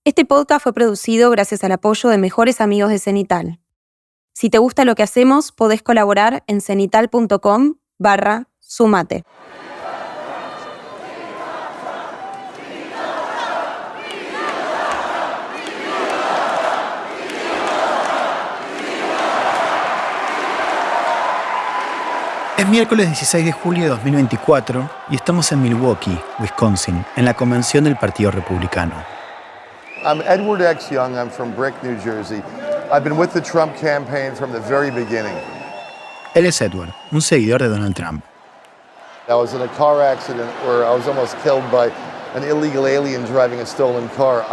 Este podcast fue producido gracias al apoyo de mejores amigos de Cenital. Si te gusta lo que hacemos, podés colaborar en cenital.com/sumate. Es miércoles 16 de julio de 2024 y estamos en Milwaukee, Wisconsin, en la convención del Partido Republicano. I'm Edward X. Young. I'm from Brick, New Jersey. I've been with the Trump campaign from the very beginning. Él es Edward, un seguidor de Donald Trump. I was in a car accident where I was almost killed by an illegal alien driving a stolen car.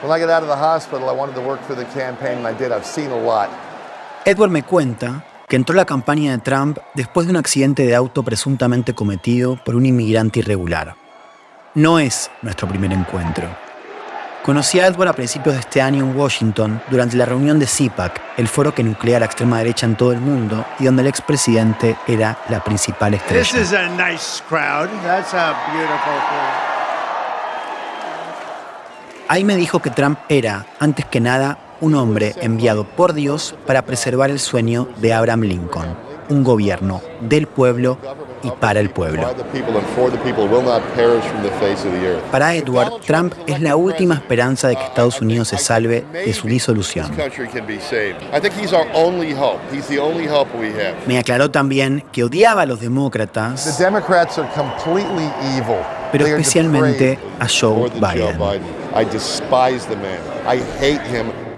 When I got out of the hospital, I wanted to work for the campaign, and I did. I've seen a lot. Edward me cuenta que entró a la campaña de Trump después de un accidente de auto presuntamente cometido por un inmigrante irregular. No es nuestro primer encuentro. Conocí a Edward a principios de este año en Washington durante la reunión de CPAC, el foro que nuclea la extrema derecha en todo el mundo y donde el expresidente era la principal estrella. This is a nice crowd. That's a beautiful crowd. Ahí me dijo que Trump era, antes que nada, un hombre enviado por Dios para preservar el sueño de Abraham Lincoln, un gobierno del pueblo y para el pueblo. Para Edward, Trump es la última esperanza de que Estados Unidos se salve de su disolución. Me aclaró también que odiaba a los demócratas, pero especialmente a Joe Biden.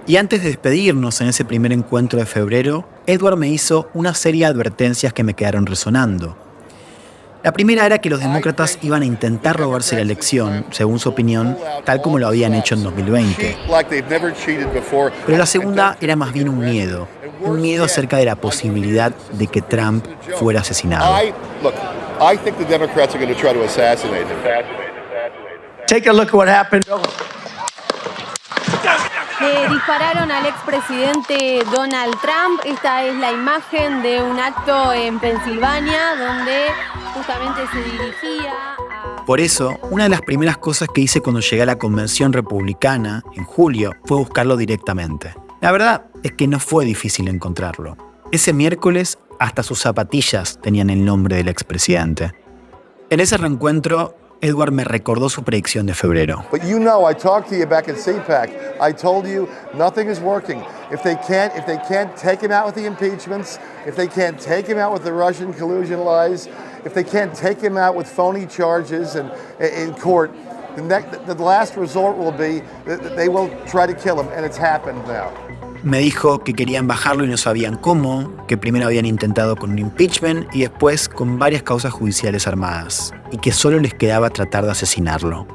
Y antes de despedirnos en ese primer encuentro de febrero, Edward me hizo una serie de advertencias que me quedaron resonando. La primera era que los demócratas iban a intentar robarse la elección, según su opinión, tal como lo habían hecho en 2020. Pero la segunda era más bien un miedo acerca de la posibilidad de que Trump fuera asesinado. Take a look at what happened. Le dispararon al expresidente Donald Trump. Esta es la imagen de un acto en Pensilvania donde justamente se dirigía a... Por eso, una de las primeras cosas que hice cuando llegué a la convención republicana, en julio, fue buscarlo directamente. La verdad es que no fue difícil encontrarlo. Ese miércoles, hasta sus zapatillas tenían el nombre del expresidente. En ese reencuentro, Edward me recordó su predicción de febrero. But you know, I talked to you back at CPAC. I told you nothing is working. If they can't take him out with the impeachments, if they can't take him out with the Russian collusion lies, if they can't take him out with phony charges in court, the last resort will be that they will try to kill him, and it's happened now. Me dijo que querían bajarlo y no sabían cómo, que primero habían intentado con un impeachment y después con varias causas judiciales armadas, y que solo les quedaba tratar de asesinarlo.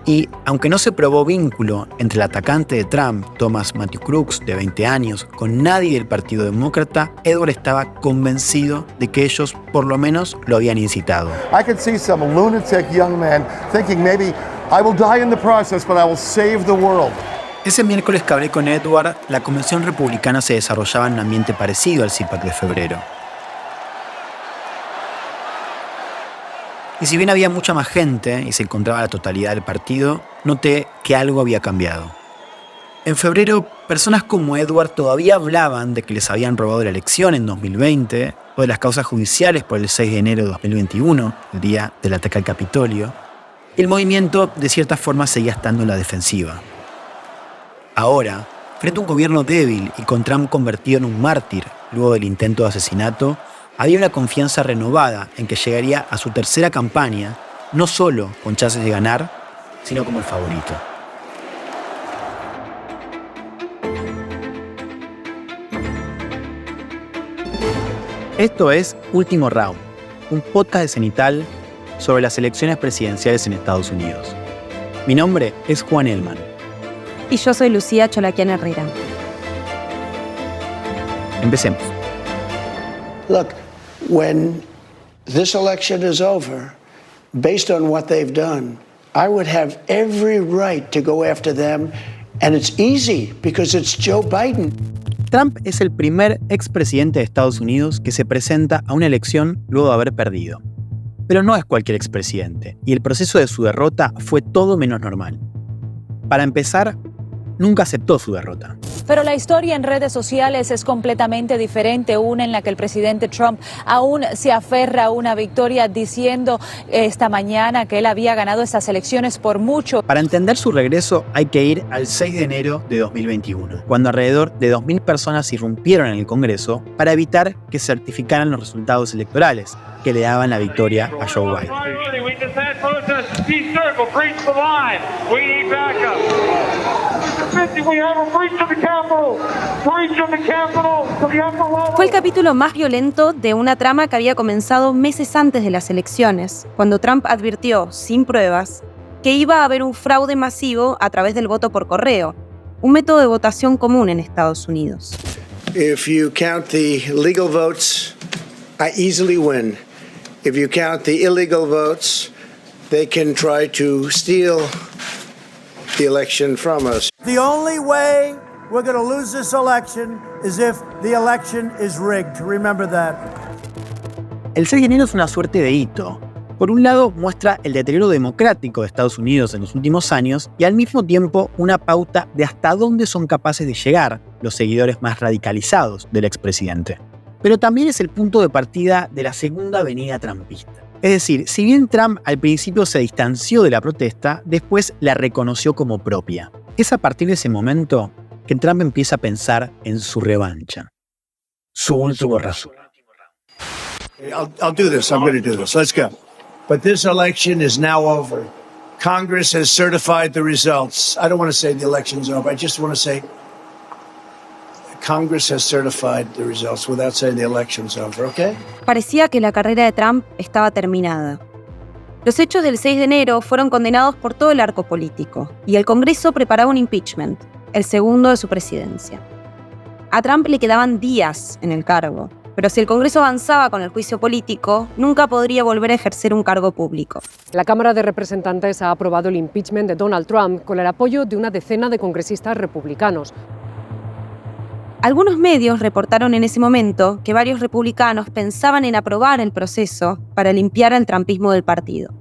Y, aunque no se probó vínculo entre el atacante de Trump, Thomas Matthew Crooks, de 20 años, con nadie del Partido Demócrata, Edward estaba convencido de que ellos, por lo menos, lo habían incitado. I could see some lunatic young man thinking maybe I will die in the process, but I will save the world. Ese miércoles que hablé con Edward, la convención republicana se desarrollaba en un ambiente parecido al CPAC de febrero. Y si bien había mucha más gente y se encontraba la totalidad del partido, noté que algo había cambiado. En febrero, personas como Edward todavía hablaban de que les habían robado la elección en 2020 o de las causas judiciales por el 6 de enero de 2021, el día del ataque al Capitolio. El movimiento, de cierta forma, seguía estando en la defensiva. Ahora, frente a un gobierno débil y con Trump convertido en un mártir luego del intento de asesinato, había una confianza renovada en que llegaría a su tercera campaña, no solo con chances de ganar, sino como el favorito. Esto es Último Round, un podcast de Cenital sobre las elecciones presidenciales en Estados Unidos. Mi nombre es Juan Elman. Y yo soy Lucía Cholaquian Herrera. Empecemos. Look, when this election is over, based on what they've done, I would have every right to go after them, and it's easy because it's Joe Biden. Trump es el primer expresidente de Estados Unidos que se presenta a una elección luego de haber perdido. Pero no es cualquier expresidente, y el proceso de su derrota fue todo menos normal. Para empezar, nunca aceptó su derrota. Pero la historia en redes sociales es completamente diferente, una en la que el presidente Trump aún se aferra a una victoria, diciendo esta mañana que él había ganado estas elecciones por mucho. Para entender su regreso hay que ir al 6 de enero de 2021, cuando alrededor de 2.000 personas irrumpieron en el Congreso para evitar que certificaran los resultados electorales que le daban la victoria a Joe Biden. Fue el capítulo más violento de una trama que había comenzado meses antes de las elecciones, cuando Trump advirtió, sin pruebas, que iba a haber un fraude masivo a través del voto por correo, un método de votación común en Estados Unidos. If you count the legal votes, I easily win. If you count the illegal votes, they can try to steal the election from us. The only way we're going to lose this election is if the election is rigged. Remember that. El 6 de enero es una suerte de hito. Por un lado, muestra el deterioro democrático de Estados Unidos en los últimos años y al mismo tiempo una pauta de hasta dónde son capaces de llegar los seguidores más radicalizados del expresidente. Pero también es el punto de partida de la segunda venida trumpista. Es decir, si bien Trump al principio se distanció de la protesta, después la reconoció como propia. Es a partir de ese momento que Trump empieza a pensar en su revancha. Su último raso. I'll do this. I'm going to do this. Let's go. But this election is now over. Congress has certified the results. I don't want to say the election's over. I just want to say Congress has certified the results without saying the election's over, okay? Parecía que la carrera de Trump estaba terminada. Los hechos del 6 de enero fueron condenados por todo el arco político, y el Congreso preparaba un impeachment, el segundo de su presidencia. A Trump le quedaban días en el cargo, pero si el Congreso avanzaba con el juicio político, nunca podría volver a ejercer un cargo público. La Cámara de Representantes ha aprobado el impeachment de Donald Trump con el apoyo de una decena de congresistas republicanos. Algunos medios reportaron en ese momento que varios republicanos pensaban en aprobar el proceso para limpiar al trumpismo del partido.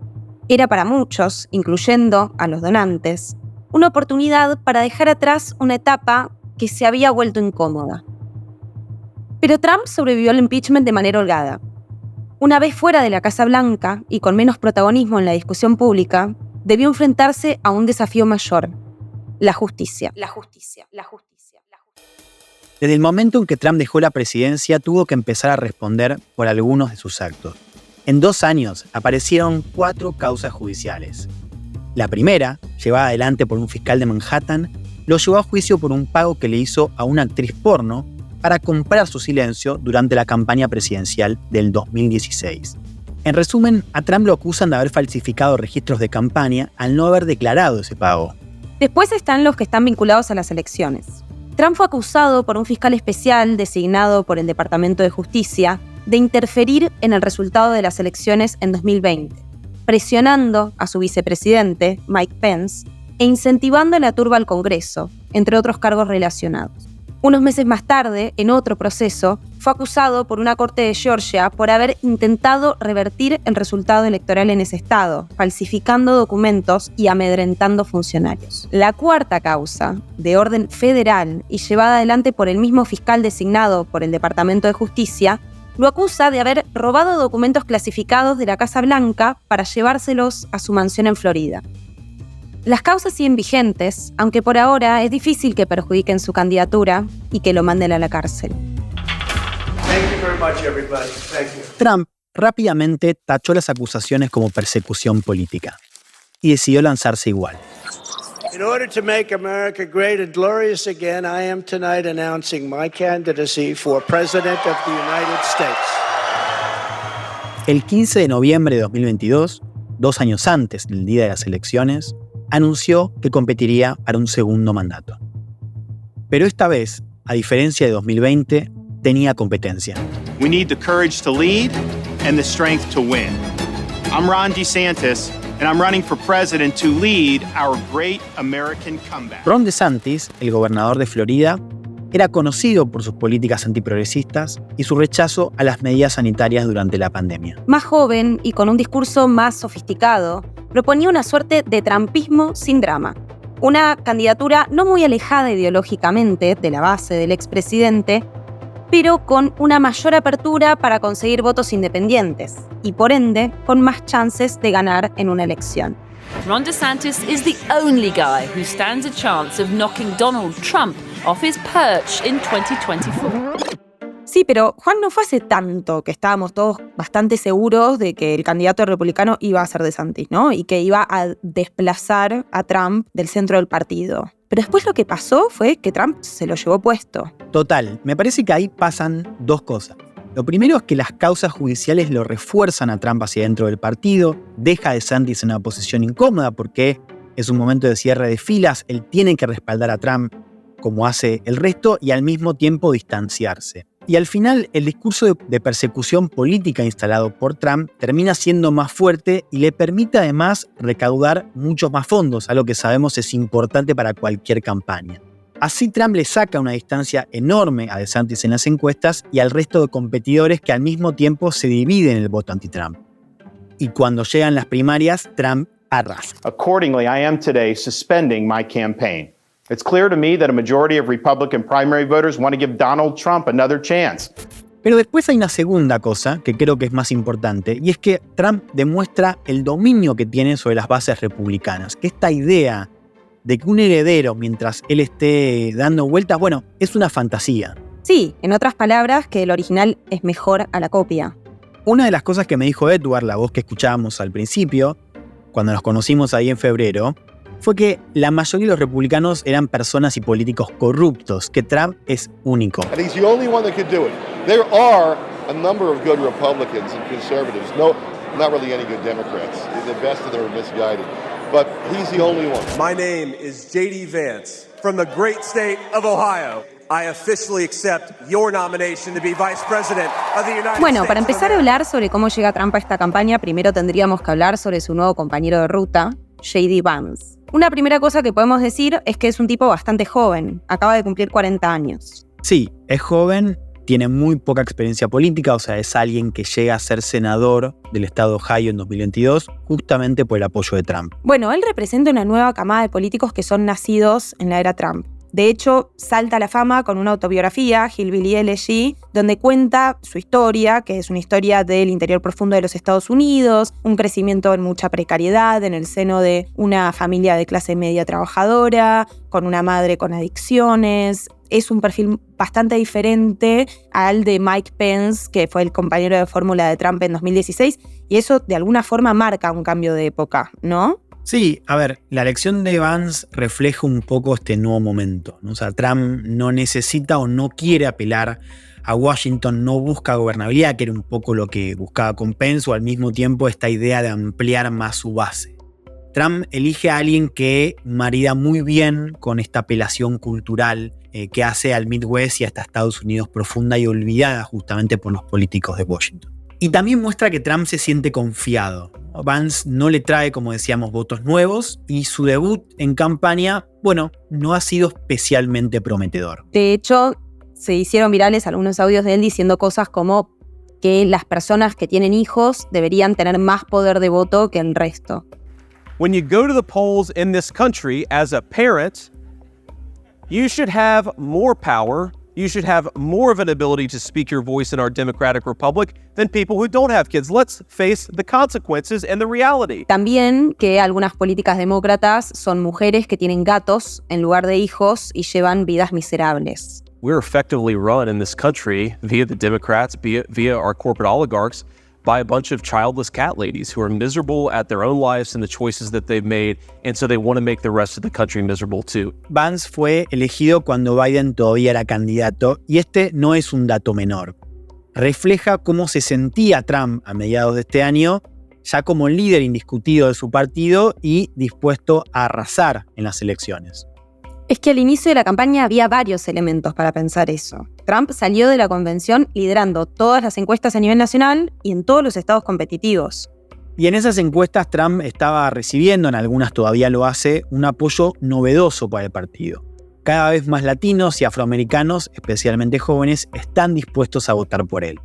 Era para muchos, incluyendo a los donantes, una oportunidad para dejar atrás una etapa que se había vuelto incómoda. Pero Trump sobrevivió al impeachment de manera holgada. Una vez fuera de la Casa Blanca y con menos protagonismo en la discusión pública, debió enfrentarse a un desafío mayor: la justicia. Desde el momento en que Trump dejó la presidencia, tuvo que empezar a responder por algunos de sus actos. En 2 años aparecieron 4 causas judiciales. La primera, llevada adelante por un fiscal de Manhattan, lo llevó a juicio por un pago que le hizo a una actriz porno para comprar su silencio durante la campaña presidencial del 2016. En resumen, a Trump lo acusan de haber falsificado registros de campaña al no haber declarado ese pago. Después están los que están vinculados a las elecciones. Trump fue acusado por un fiscal especial designado por el Departamento de Justicia de interferir en el resultado de las elecciones en 2020, presionando a su vicepresidente, Mike Pence, e incentivando la turba al Congreso, entre otros cargos relacionados. Unos meses más tarde, en otro proceso, fue acusado por una corte de Georgia por haber intentado revertir el resultado electoral en ese estado, falsificando documentos y amedrentando funcionarios. La cuarta causa, de orden federal y llevada adelante por el mismo fiscal designado por el Departamento de Justicia, lo acusa de haber robado documentos clasificados de la Casa Blanca para llevárselos a su mansión en Florida. Las causas siguen vigentes, aunque por ahora es difícil que perjudiquen su candidatura y que lo manden a la cárcel. Trump rápidamente tachó las acusaciones como persecución política y decidió lanzarse igual. In order to make America great and glorious again, I am tonight announcing my candidacy for President of the United States. El 15 de noviembre de 2022, 2 años antes del día de las elecciones, anunció que competiría para un segundo mandato. Pero esta vez, a diferencia de 2020, tenía competencia. We need the courage to lead and the strength to win. I'm Ron DeSantis, and I'm running for president to lead our great American comeback. Ron DeSantis, el gobernador de Florida, era conocido por sus políticas antiprogresistas y su rechazo a las medidas sanitarias durante la pandemia. Más joven y con un discurso más sofisticado, proponía una suerte de trumpismo sin drama. Una candidatura no muy alejada ideológicamente de la base del expresidente, pero con una mayor apertura para conseguir votos independientes y, por ende, con más chances de ganar en una elección. Ron DeSantis is the only guy who stands a chance of knocking Donald Trump off his perch in 2024. Sí, pero Juan, no fue hace tanto que estábamos todos bastante seguros de que el candidato republicano iba a ser DeSantis, ¿no? Y que iba a desplazar a Trump del centro del partido. Pero después lo que pasó fue que Trump se lo llevó puesto. Total, me parece que ahí pasan dos cosas. Lo primero es que las causas judiciales lo refuerzan a Trump hacia dentro del partido, deja a DeSantis en una posición incómoda porque es un momento de cierre de filas, él tiene que respaldar a Trump como hace el resto y al mismo tiempo distanciarse. Y al final, el discurso de persecución política instalado por Trump termina siendo más fuerte y le permite además recaudar muchos más fondos, algo que sabemos es importante para cualquier campaña. Así Trump le saca una distancia enorme a DeSantis en las encuestas y al resto de competidores que al mismo tiempo se dividen en el voto anti-Trump. Y cuando llegan las primarias, Trump arrasa. Accordingly, I am today suspending my campaign. It's clear to me that a majority of Republican primary voters want to give Donald Trump another chance. Pero después hay una segunda cosa que creo que es más importante, y es que Trump demuestra el dominio que tiene sobre las bases republicanas, que esta idea de que un heredero, mientras él esté dando vueltas, bueno, es una fantasía. Sí, en otras palabras, que el original es mejor a la copia. Una de las cosas que me dijo Edward, la voz que escuchábamos al principio, cuando nos conocimos ahí en febrero, fue que la mayoría de los republicanos eran personas y políticos corruptos, que Trump es único. And he's the only one that could do it. There are a number of good Republicans and conservatives. No, not really any good Democrats. The best of them are misguided. But he's the only one. My name is J.D. Vance from the great state of Ohio. I officially accept your nomination to be Vice President of the United States. Bueno, para empezar a hablar sobre cómo llega Trump a esta campaña, primero tendríamos que hablar sobre su nuevo compañero de ruta, J.D. Vance. Una primera cosa que podemos decir es que es un tipo bastante joven, acaba de cumplir 40 años. Sí, es joven, tiene muy poca experiencia política, o sea, es alguien que llega a ser senador del estado de Ohio en 2022, justamente por el apoyo de Trump. Bueno, él representa una nueva camada de políticos que son nacidos en la era Trump. De hecho, salta a la fama con una autobiografía, Hillbilly Elegy, donde cuenta su historia, que es una historia del interior profundo de los Estados Unidos, un crecimiento en mucha precariedad en el seno de una familia de clase media trabajadora, con una madre con adicciones. Es un perfil bastante diferente al de Mike Pence, que fue el compañero de fórmula de Trump en 2016, y eso de alguna forma marca un cambio de época, ¿no? Sí, a ver, la elección de Vance refleja un poco este nuevo momento, ¿no? O sea, Trump no necesita o no quiere apelar a Washington, no busca gobernabilidad, que era un poco lo que buscaba con Pence, o al mismo tiempo esta idea de ampliar más su base. Trump elige a alguien que marida muy bien con esta apelación cultural que hace al Midwest y hasta Estados Unidos profunda y olvidada justamente por los políticos de Washington. Y también muestra que Trump se siente confiado. Vance no le trae, como decíamos, votos nuevos y su debut en campaña, bueno, no ha sido especialmente prometedor. De hecho, se hicieron virales algunos audios de él diciendo cosas como que las personas que tienen hijos deberían tener más poder de voto que el resto. When you go to the polls in this country as a parent, you should have more power. You should have more of an ability to speak your voice in our democratic republic than people who don't have kids. Let's face the consequences and the reality. También que algunas políticas demócratas son mujeres que tienen gatos en lugar de hijos y llevan vidas miserables. We're effectively run in this country via the Democrats, via our corporate oligarchs, by a bunch of childless cat ladies who are miserable at their own lives and the choices that they've made, and so they want to make the rest of the country miserable too. Vance fue elegido cuando Biden todavía era candidato, y este no es un dato menor. Refleja cómo se sentía Trump a mediados de este año, ya como líder indiscutido de su partido y dispuesto a arrasar en las elecciones. Es que al inicio de la campaña había varios elementos para pensar eso. Trump salió de la convención liderando todas las encuestas a nivel nacional y en todos los estados competitivos. Y en esas encuestas Trump estaba recibiendo, en algunas todavía lo hace, un apoyo novedoso para el partido. Cada vez más latinos y afroamericanos, especialmente jóvenes, están dispuestos a votar por él.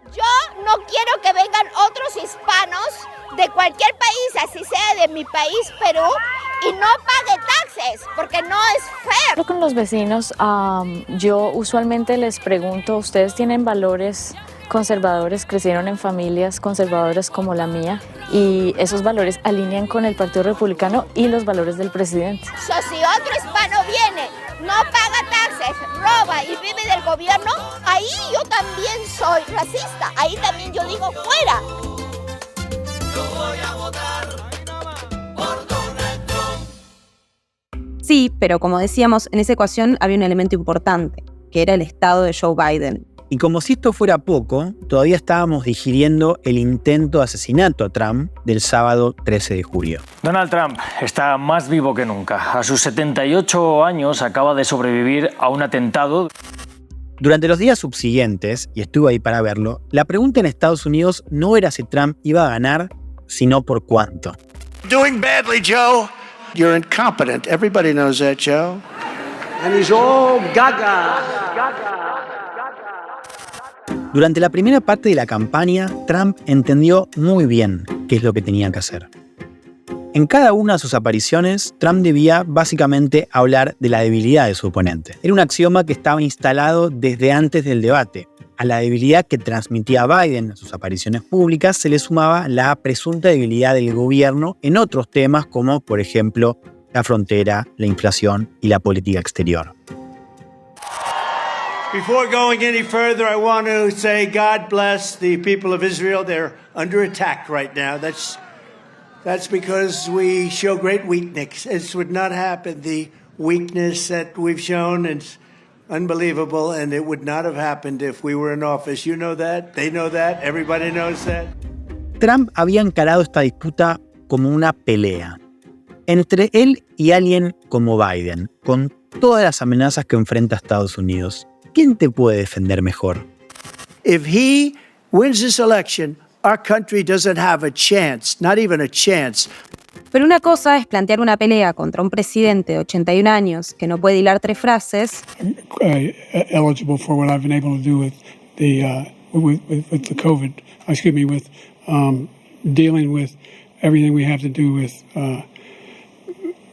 Yo no quiero que vengan otros hispanos de cualquier país, así sea de mi país, Perú, y no pague taxes, porque no es fair. Con los vecinos, yo usualmente les pregunto, ¿ustedes tienen valores conservadores? ¿Crecieron en familias conservadoras como la mía? Y esos valores alinean con el Partido Republicano y los valores del presidente. Si otro hispano viene, no paga taxes, roba y vive del gobierno, ahí yo también soy racista, ahí también yo digo fuera. Yo voy a votar por Donald Trump. Sí, pero como decíamos, en esa ecuación había un elemento importante, que era el estado de Joe Biden. Y como si esto fuera poco, todavía estábamos digiriendo el intento de asesinato a Trump del sábado 13 de julio. Donald Trump está más vivo que nunca. A sus 78 años acaba de sobrevivir a un atentado. Durante los días subsiguientes, y estuve ahí para verlo, la pregunta en Estados Unidos no era si Trump iba a ganar, sino por cuánto. Doing badly, Joe. You're incompetent. Everybody knows that, Joe. And he's all gaga. Durante la primera parte de la campaña, Trump entendió muy bien qué es lo que tenía que hacer. En cada una de sus apariciones, Trump debía básicamente hablar de la debilidad de su oponente. Era un axioma que estaba instalado desde antes del debate. A la debilidad que transmitía Biden en sus apariciones públicas se le sumaba la presunta debilidad del gobierno en otros temas como, por ejemplo, la frontera, la inflación y la política exterior. Before going any further, I want to say God bless the people of Israel. They're under attack right now. That's because we show great weakness. It would not happen. The weakness that we've shown is unbelievable, and it would not have happened if we were in office. You know that. They know that. Everybody knows that. Trump había encarado esta disputa como una pelea entre él y alguien como Biden, con todas las amenazas que enfrenta a Estados Unidos. ¿Quién te puede defender mejor? If he wins this election, our country doesn't have a chance, not even a chance. Pero una cosa es plantear una pelea contra un presidente de 81 años que no puede hilar 3 frases. Eligible for what I've been able to do with the with the COVID. Excuse me, with dealing with everything we have to do with.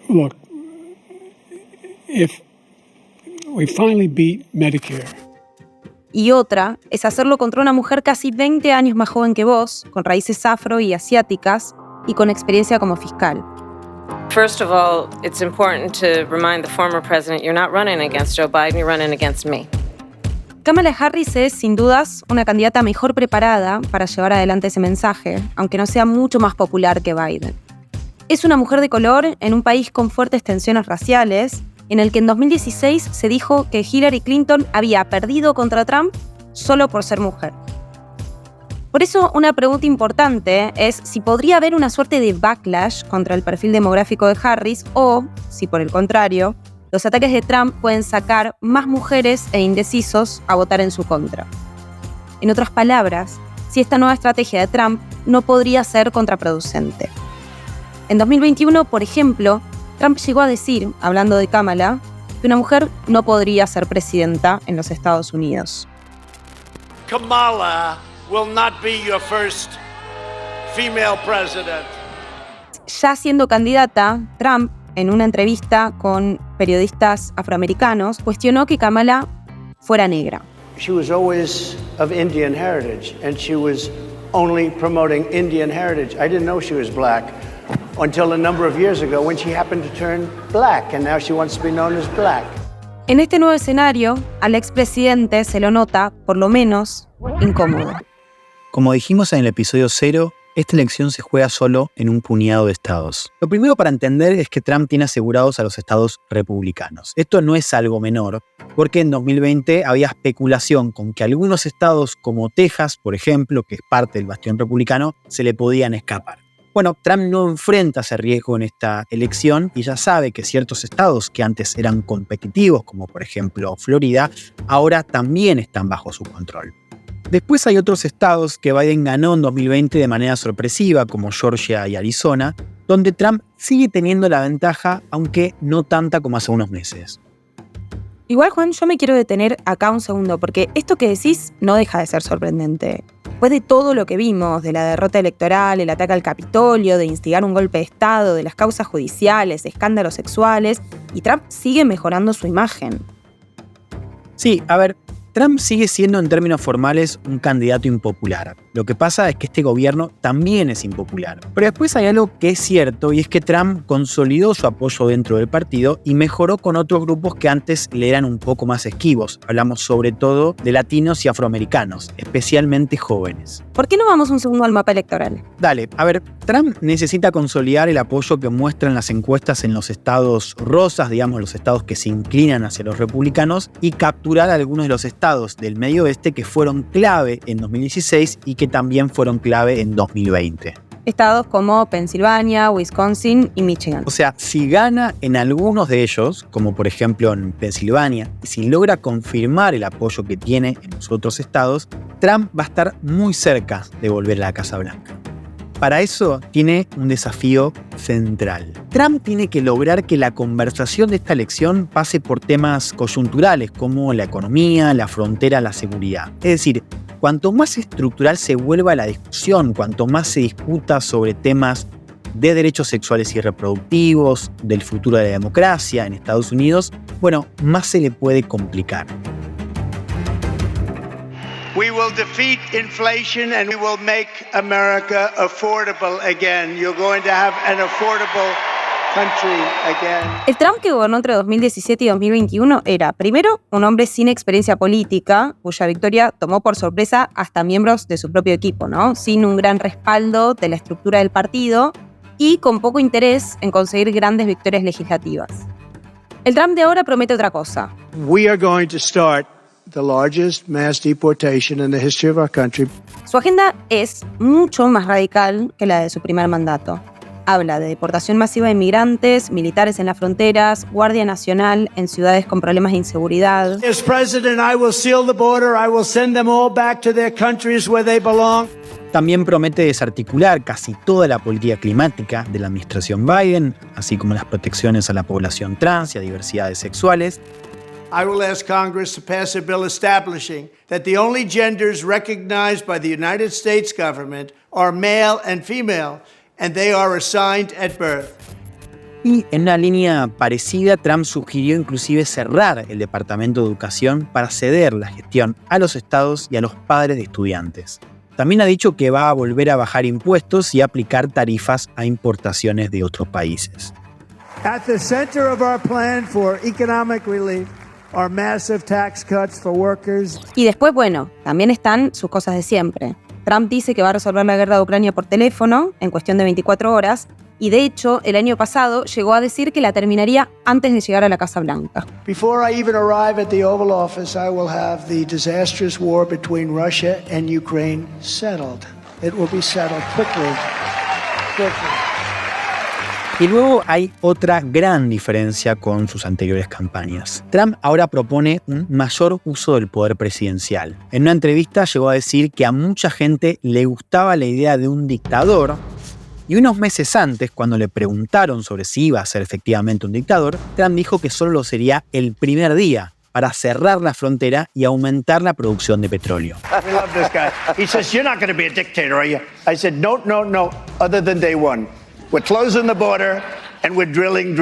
Look, if we finally beat Medicare. Y otra es hacerlo contra una mujer casi 20 años más joven que vos, con raíces afro y asiáticas y con experiencia como fiscal. First of all, it's important to remind the former president you're not running against Joe Biden, you're running against me. Kamala Harris es, sin dudas, una candidata mejor preparada para llevar adelante ese mensaje, aunque no sea mucho más popular que Biden. Es una mujer de color en un país con fuertes tensiones raciales, en el que en 2016 se dijo que Hillary Clinton había perdido contra Trump solo por ser mujer. Por eso, una pregunta importante es si podría haber una suerte de backlash contra el perfil demográfico de Harris o, si por el contrario, los ataques de Trump pueden sacar más mujeres e indecisos a votar en su contra. En otras palabras, si esta nueva estrategia de Trump no podría ser contraproducente. En 2021, por ejemplo, Trump llegó a decir, hablando de Kamala, que una mujer no podría ser presidenta en los Estados Unidos. Kamala will not be your first female president. Ya siendo candidata, Trump, en una entrevista con periodistas afroamericanos, cuestionó que Kamala fuera negra. She was always of Indian heritage, and she was only promoting Indian heritage. I didn't know she was black until a number of years ago when she happened to turn black, and now she wants to be known as black. En este nuevo escenario, al expresidente se lo nota, por lo menos, incómodo. Como dijimos en el episodio 0, esta elección se juega solo en un puñado de estados. Lo primero para entender es que Trump tiene asegurados a los estados republicanos. Esto no es algo menor, porque en 2020 había especulación con que algunos estados como Texas, por ejemplo, que es parte del bastión republicano, se le podían escapar. Bueno, Trump no enfrenta ese riesgo en esta elección y ya sabe que ciertos estados que antes eran competitivos, como por ejemplo Florida, ahora también están bajo su control. Después hay otros estados que Biden ganó en 2020 de manera sorpresiva, como Georgia y Arizona, donde Trump sigue teniendo la ventaja, aunque no tanta como hace unos meses. Igual, Juan, yo me quiero detener acá un segundo, porque esto que decís no deja de ser sorprendente. Después de todo lo que vimos, de la derrota electoral, el ataque al Capitolio, de instigar un golpe de Estado, de las causas judiciales, escándalos sexuales, y Trump sigue mejorando su imagen. Sí, a ver, Trump sigue siendo en términos formales un candidato impopular. Lo que pasa es que este gobierno también es impopular. Pero después hay algo que es cierto y es que Trump consolidó su apoyo dentro del partido y mejoró con otros grupos que antes le eran un poco más esquivos. Hablamos sobre todo de latinos y afroamericanos, especialmente jóvenes. ¿Por qué no vamos un segundo al mapa electoral? Dale, a ver, Trump necesita consolidar el apoyo que muestran las encuestas en los estados rosas, digamos los estados que se inclinan hacia los republicanos, y capturar algunos de los estados del medio oeste que fueron clave en 2016 y que también fueron clave en 2020. Estados como Pensilvania, Wisconsin y Michigan. O sea, si gana en algunos de ellos, como por ejemplo en Pensilvania, y si logra confirmar el apoyo que tiene en los otros estados, Trump va a estar muy cerca de volver a la Casa Blanca. Para eso tiene un desafío central. Trump tiene que lograr que la conversación de esta elección pase por temas coyunturales como la economía, la frontera, la seguridad. Es decir, cuanto más estructural se vuelva la discusión, cuanto más se discuta sobre temas de derechos sexuales y reproductivos, del futuro de la democracia en Estados Unidos, bueno, más se le puede complicar. We will defeat inflation and we will make America affordable again. You're going to have an affordable country again. El Trump que gobernó entre 2017 y 2021 era, primero, un hombre sin experiencia política, cuya victoria tomó por sorpresa hasta miembros de su propio equipo, ¿no? Sin un gran respaldo de la estructura del partido y con poco interés en conseguir grandes victorias legislativas. El Trump de ahora promete otra cosa. We are going to start the largest mass deportation in the history of our country. Su agenda es mucho más radical que la de su primer mandato. Habla de deportación masiva de inmigrantes, militares en las fronteras, Guardia Nacional en ciudades con problemas de inseguridad. As president, I will seal the border. I will send them all back to their countries where they belong. También promete desarticular casi toda la política climática de la administración Biden, así como las protecciones a la población trans y a diversidades sexuales. I will ask Congress to pass a bill establishing that the only genders recognized by the United States government are male and female, and they are assigned at birth. Y en una línea parecida, Trump sugirió inclusive cerrar el Departamento de Educación para ceder la gestión a los estados y a los padres de estudiantes. También ha dicho que va a volver a bajar impuestos y aplicar tarifas a importaciones de otros países. At the center of our plan for economic relief are massive tax cuts for workers. Y después, bueno, también están sus cosas de siempre. Trump dice que va a resolver la guerra de Ucrania por teléfono en cuestión de 24 horas y de hecho el año pasado llegó a decir que la terminaría antes de llegar a la Casa Blanca. Before I even arrive at the Oval Office, I will have the disastrous war between Russia and Ukraine settled. It will be settled quickly. Y luego hay otra gran diferencia con sus anteriores campañas. Trump ahora propone un mayor uso del poder presidencial. En una entrevista llegó a decir que a mucha gente le gustaba la idea de un dictador, y unos meses antes, cuando le preguntaron sobre si iba a ser efectivamente un dictador, Trump dijo que solo lo sería el primer día, para cerrar la frontera y aumentar la producción de petróleo. I love this guy. He says, "You're not going to be a dictator, are you?" I said, "No, other than day one. We're closing the border and we're drilling.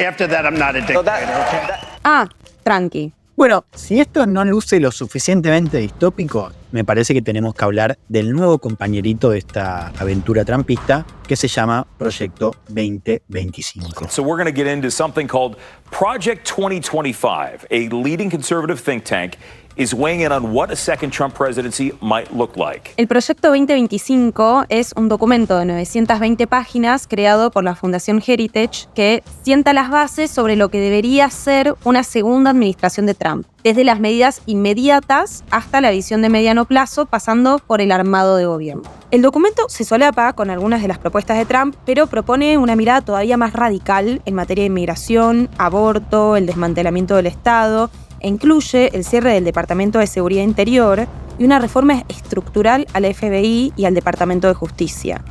After that, I'm not a dictator, okay?" Tranqui. Bueno, si esto no luce lo suficientemente distópico, me parece que tenemos que hablar del nuevo compañerito de esta aventura trumpista que se llama Proyecto 2025. So we're going to get into something called Project 2025, a leading conservative think tank is weighing in on what a second Trump presidency might look like. El Proyecto 2025 es un documento de 920 páginas creado por la Fundación Heritage que sienta las bases sobre lo que debería ser una segunda administración de Trump, desde las medidas inmediatas hasta la visión de mediano plazo, pasando por el armado de gobierno. El documento se solapa con algunas de las propuestas de Trump, pero propone una mirada todavía más radical en materia de inmigración, aborto, el desmantelamiento del Estado, e incluye el cierre del Departamento de Seguridad Interior y una reforma estructural al FBI y al Departamento de Justicia.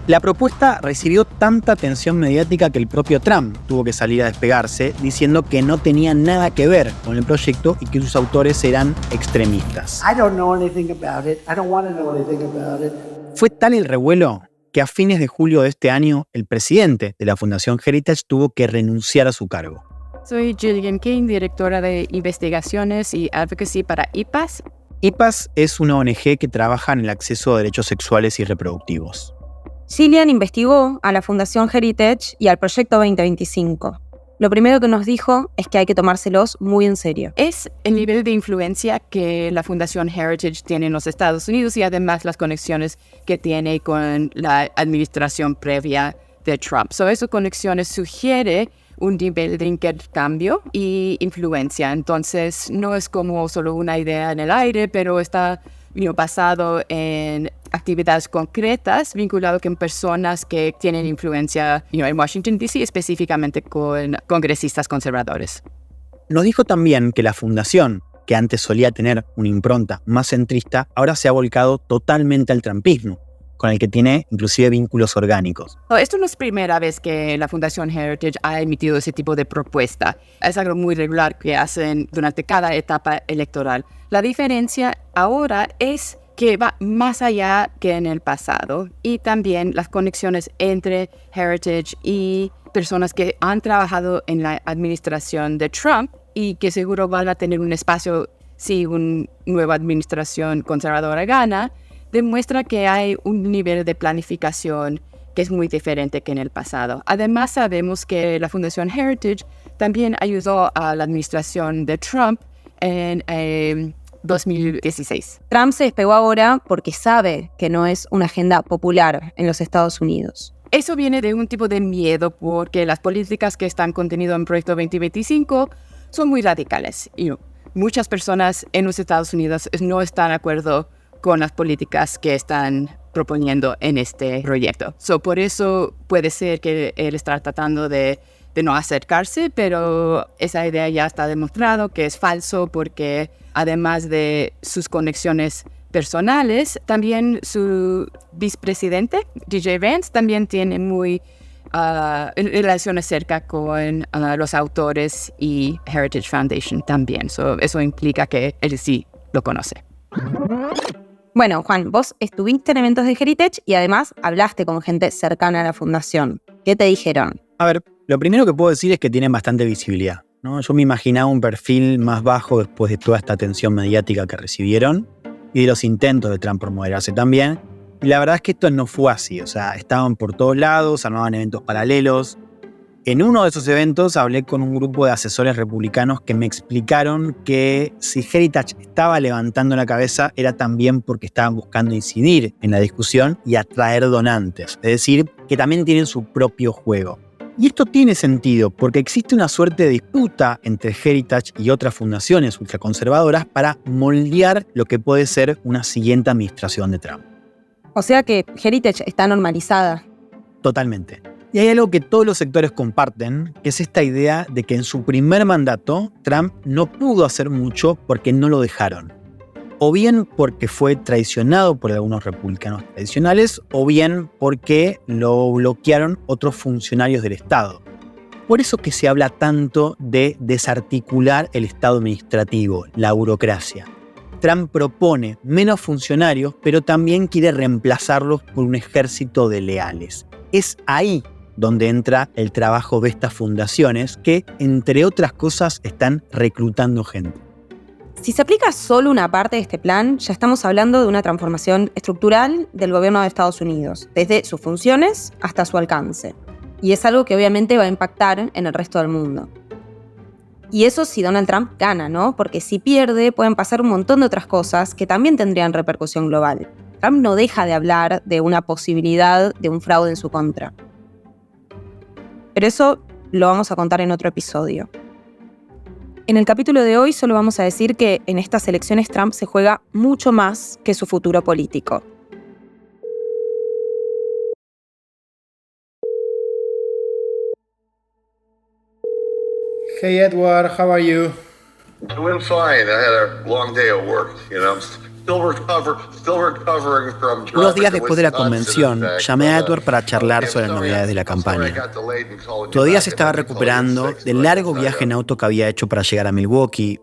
La propuesta recibió tanta atención mediática que el propio Trump tuvo que salir a despegarse, diciendo que no tenía nada que ver con el proyecto y que sus autores eran extremistas. I don't know anything about it. I don't want to know anything about it. Fue tal el revuelo que a fines de julio de este año, el presidente de la Fundación Heritage tuvo que renunciar a su cargo. Soy Gillian King, directora de investigaciones y advocacy para IPAS. IPAS es una ONG que trabaja en el acceso a derechos sexuales y reproductivos. Gillian investigó a la Fundación Heritage y al Proyecto 2025. Lo primero que nos dijo es que hay que tomárselos muy en serio. Es el nivel de influencia que la Fundación Heritage tiene en los Estados Unidos y además las conexiones que tiene con la administración previa de Trump. Esas conexiones sugiere un nivel de intercambio y influencia. Entonces, no es como solo una idea en el aire, pero está basado en actividades concretas vinculadas con personas que tienen influencia en Washington, D.C., específicamente con congresistas conservadores. Nos dijo también que la fundación, que antes solía tener una impronta más centrista, ahora se ha volcado totalmente al trumpismo, con el que tiene inclusive vínculos orgánicos. Esto no es primera vez que la Fundación Heritage ha emitido ese tipo de propuesta. Es algo muy regular que hacen durante cada etapa electoral. La diferencia ahora es que va más allá que en el pasado y también las conexiones entre Heritage y personas que han trabajado en la administración de Trump y que seguro van a tener un espacio si una nueva administración conservadora gana, demuestra que hay un nivel de planificación que es muy diferente que en el pasado. Además, sabemos que la Fundación Heritage también ayudó a la administración de Trump en 2016. Trump se despegó ahora porque sabe que no es una agenda popular en los Estados Unidos. Eso viene de un tipo de miedo porque las políticas que están contenidas en Proyecto 2025 son muy radicales. Muchas personas en los Estados Unidos no están de acuerdo con las políticas que están proponiendo en este proyecto. Por eso puede ser que él está tratando de no acercarse, pero esa idea ya está demostrado que es falso porque además de sus conexiones personales, también su vicepresidente, DJ Vance, también tiene muy relaciones cerca con los autores y Heritage Foundation también. Eso implica que él sí lo conoce. Bueno, Juan, vos estuviste en eventos de Heritage y además hablaste con gente cercana a la fundación. ¿Qué te dijeron? A ver, lo primero que puedo decir es que tienen bastante visibilidad, ¿no? Yo me imaginaba un perfil más bajo después de toda esta atención mediática que recibieron y de los intentos de Trump por moderarse también. Y la verdad es que esto no fue así, estaban por todos lados, armaban eventos paralelos. En uno de esos eventos hablé con un grupo de asesores republicanos que me explicaron que si Heritage estaba levantando la cabeza era también porque estaban buscando incidir en la discusión y atraer donantes, es decir, que también tienen su propio juego. Y esto tiene sentido porque existe una suerte de disputa entre Heritage y otras fundaciones ultraconservadoras para moldear lo que puede ser una siguiente administración de Trump. O sea que Heritage está normalizada. Totalmente. Y hay algo que todos los sectores comparten, que es esta idea de que en su primer mandato Trump no pudo hacer mucho porque no lo dejaron. O bien porque fue traicionado por algunos republicanos tradicionales, o bien porque lo bloquearon otros funcionarios del Estado. Por eso que se habla tanto de desarticular el Estado administrativo, la burocracia. Trump propone menos funcionarios, pero también quiere reemplazarlos por un ejército de leales. Es ahí donde entra el trabajo de estas fundaciones que, entre otras cosas, están reclutando gente. Si se aplica solo una parte de este plan, ya estamos hablando de una transformación estructural del gobierno de Estados Unidos, desde sus funciones hasta su alcance. Y es algo que obviamente va a impactar en el resto del mundo. Y eso si Donald Trump gana, ¿no? Porque si pierde, pueden pasar un montón de otras cosas que también tendrían repercusión global. Trump no deja de hablar de una posibilidad de un fraude en su contra. Pero eso lo vamos a contar en otro episodio. En el capítulo de hoy solo vamos a decir que en estas elecciones Trump se juega mucho más que su futuro político. Hey Edward, how are you? Doing fine. I had a long day at work, Unos días después de la convención, llamé a Edward para charlar sobre las novedades de la campaña. Todavía se estaba recuperando del largo viaje en auto que había hecho para llegar a Milwaukee.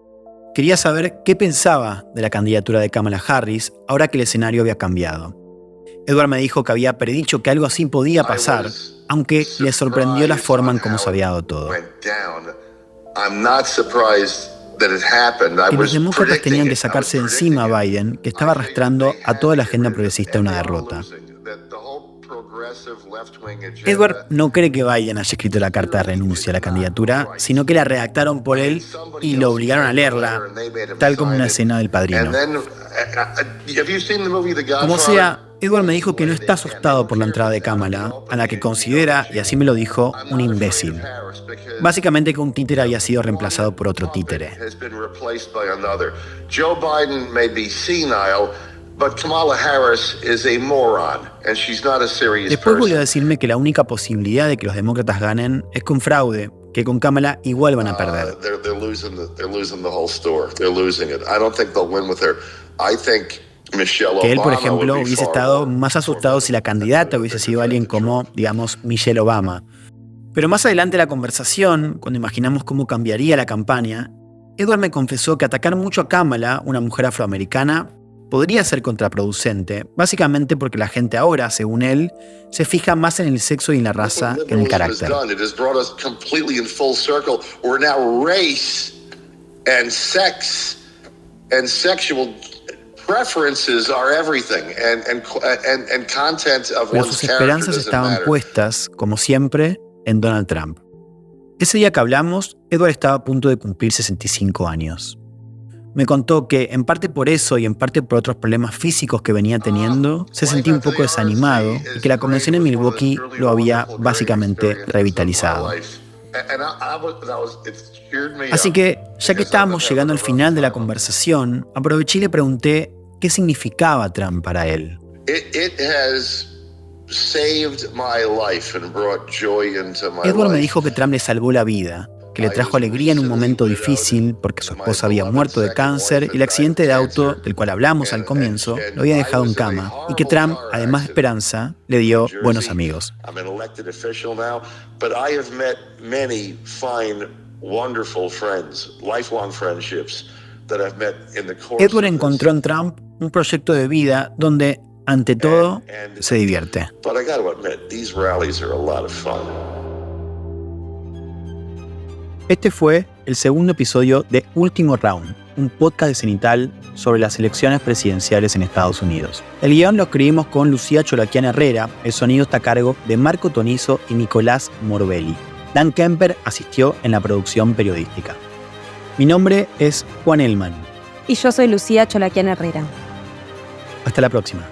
Quería saber qué pensaba de la candidatura de Kamala Harris ahora que el escenario había cambiado. Edward me dijo que había predicho que algo así podía pasar, aunque le sorprendió la forma en cómo se había dado todo. Que los demócratas tenían que sacarse de encima a Biden, que estaba arrastrando a toda la agenda progresista a una derrota. Edward no cree que Biden haya escrito la carta de renuncia a la candidatura, sino que la redactaron por él y lo obligaron a leerla, tal como una escena del Padrino. Como sea, Edward me dijo que no está asustado por la entrada de Kamala, a la que considera, y así me lo dijo, un imbécil. Básicamente que un títere había sido reemplazado por otro títere. Joe Biden may be senile, but Kamala Harris is a moron, and she's not a serious Después volvió a person. decirme que la única posibilidad de que los demócratas ganen es con fraude, que con Kamala igual van a perder. They're losing the whole store. They're losing it. I don't think they'll win with her. I think Michelle Que él, por Obama ejemplo, would be hubiese far estado más asustado si la candidata hubiese sido alguien como, digamos, Michelle Obama. Pero más adelante en la conversación, cuando imaginamos cómo cambiaría la campaña, Edward me confesó que atacar mucho a Kamala, una mujer afroamericana, podría ser contraproducente, básicamente porque la gente ahora, según él, se fija más en el sexo y en la raza que en el carácter. It has brought us completely in full circle. We're now race and sex and sexual preferences are everything, and content of Pero one's sus character esperanzas doesn't estaban matter. puestas, como siempre, en Donald Trump. Ese día que hablamos, Edward estaba a punto de cumplir 65 años. Me contó que, en parte por eso y en parte por otros problemas físicos que venía teniendo, se sentía un poco desanimado y que la convención en Milwaukee lo había básicamente revitalizado. Así que, ya que estábamos llegando al final de la conversación, aproveché y le pregunté qué significaba Trump para él. It has saved my life and brought joy into my Edward me life. dijo que Trump le salvó la vida, que le trajo alegría en un momento difícil porque su esposa había muerto de cáncer y el accidente de auto, del cual hablamos al comienzo, lo había dejado en cama, y que Trump, además de esperanza, le dio buenos amigos. I'm an elected official now, but I have met many fine, wonderful friends, lifelong friendships that I've met in the course Edward of this. encontró en Trump un proyecto de vida donde, ante todo, se divierte. But I got to admit, these rallies are a lot of fun. Este fue el segundo episodio de Último Round, un podcast de Cenital sobre las elecciones presidenciales en Estados Unidos. El guión lo escribimos con Lucía Cholaquian Herrera, el sonido está a cargo de Marco Tonizo y Nicolás Morbelli. Dan Kemper asistió en la producción periodística. Mi nombre es Juan Elman. Y yo soy Lucía Cholaquian Herrera. Hasta la próxima.